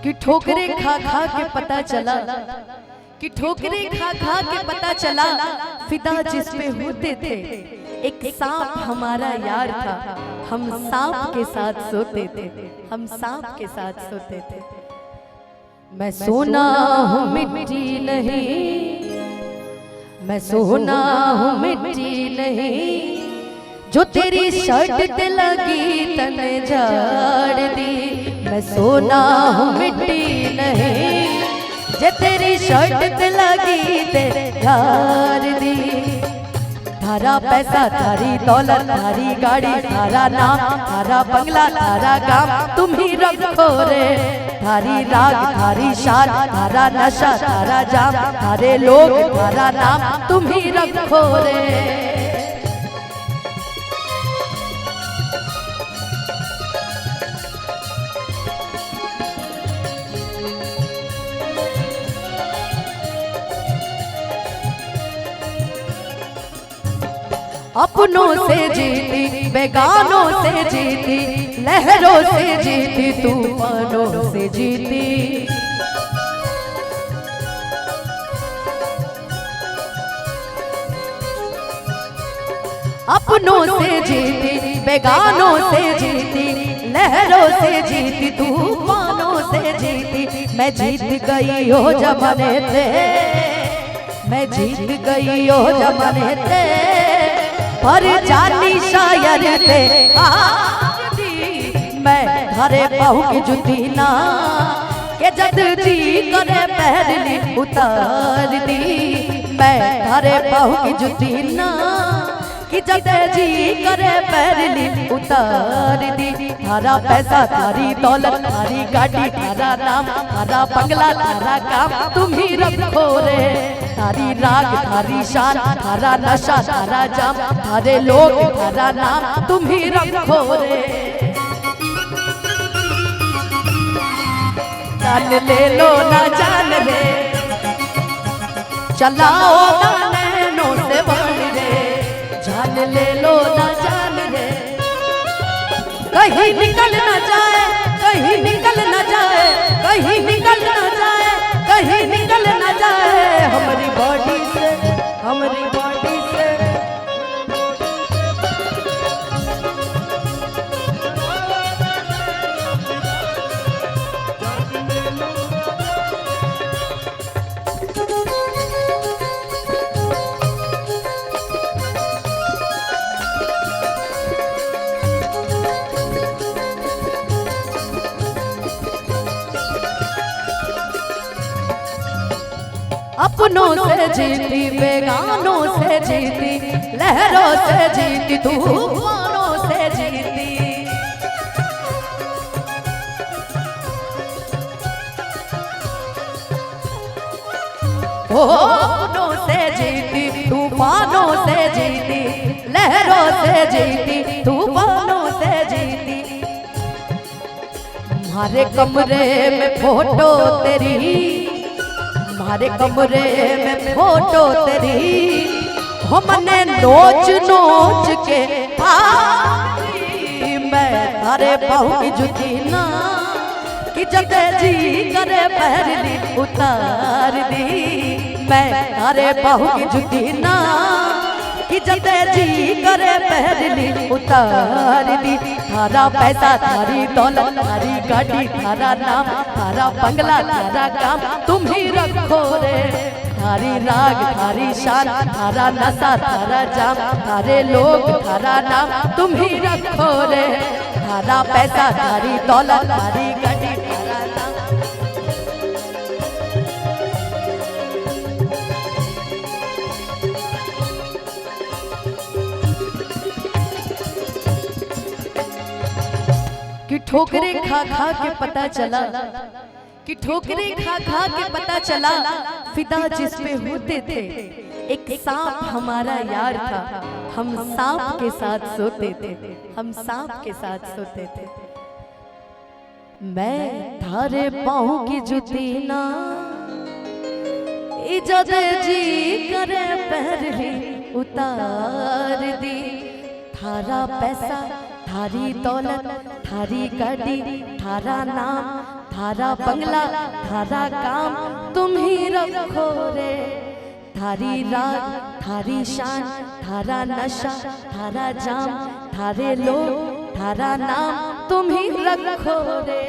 कि ठोकरे खा खा के पता चला, कि ठोकरे खा खा के पता चला फिदा जिस पे होते थे। एक सांप हमारा यार था, हम सांप के साथ सोते थे, हम सांप के साथ सोते थे। मैं सोना हूँ मिट्टी नहीं, मैं सोना हूँ मिट्टी नहीं, जो तेरी शर्ट ते लगी तने झाड़ दी। मैं सोना हूँ मिट्टी नहीं, जो तेरी शर्ट ते लगी ते झाड़ दी। थारा पैसा थारी दौलत थारी गाड़ी थारा नाम थारा बंगला थारा काम तुम ही रखो रे। थारी राग थारी शान थारा नशा थारा जाम थारे लोग थारा नाम तुम ही रखो रे। अपनों से जीती बेगानों से जीती, लहरों से जीती तूफानों से जीती। अपनों से जीती बेगानों से जीती, लहरों से जीती तूफानों से जीती। मैं जीत गई हो जमाने थे, मैं जीत गई हो जमाने थे, पर जानी शायर थे मैं घरे पाऊ की जुती ना के जद जी करे पहली उतार दी। मैं घरे पाऊ की जुती ना कि जद जी करे पहली उतार दी। थारा पैसा थारी दौलत थारी गाड़ी थारा नाम थारा बंगला थारा काम तुम ही रखो रे। थारी राग थारी शान थारा नशा थारा जाम थारे लोग थारा नाम तुम ही रखो रे। जान ले लो ना जान रे, चलाओ ना नैनों से बन रे। जान ले लो ना जान रे, कहीं निकल ना जाए, कहीं निकल ना जाए, कहीं निकल ना जाए, कहीं निकल ना जाए हमारी बॉडी से, हमारी बॉडी से। अपनों से जीती बेगानों से जीती, लहरों से जीती तूफानों से जीती। अपनों से जीती तूफानों से जीती, लहरों से जीती तूफानों से जीती। तुम्हारे कमरे में फोटो तेरी, हमारे कमरे में फोटो तेरी, हमने नोच नोच के पाई। मैं थारे पाऊ की जुती ना कि जब जी करे पहली उतार दी। मैं थारे पाऊ की जुती ना कि जब जी करे पहली उतार दी। थारा पैसा थारी दौलत थारी गाड़ी थारा नाम थारा बंगला थारा काम तुम ही रखो रे। थारी राग थारी शान थारा नशा थारा जाम थारे लोग थारा नाम तुम ही रखो रे। थारा पैसा थारी दौलत थारी गाड़ी थारा नाम। कि ठोकरे खा खा के पता चला, कि ठोकरे खा खा के पता चला फिदा जिस पे होते थे। एक सांप हमारा यार था, हम सांप के साथ सोते थे, हम सांप के साथ सोते थे। मैं थारे पाँव की जुती ना इज्जत जी करे पहली उतार दी। थारा पैसा थारी दौलत थारी गाड़ी थारा नाम थारा बंगला थारा काम तुम ही रखो रे। थारी रात थारी शान थारा नशा थारा जाम थारे लोग थारा नाम तुम ही रखो रे।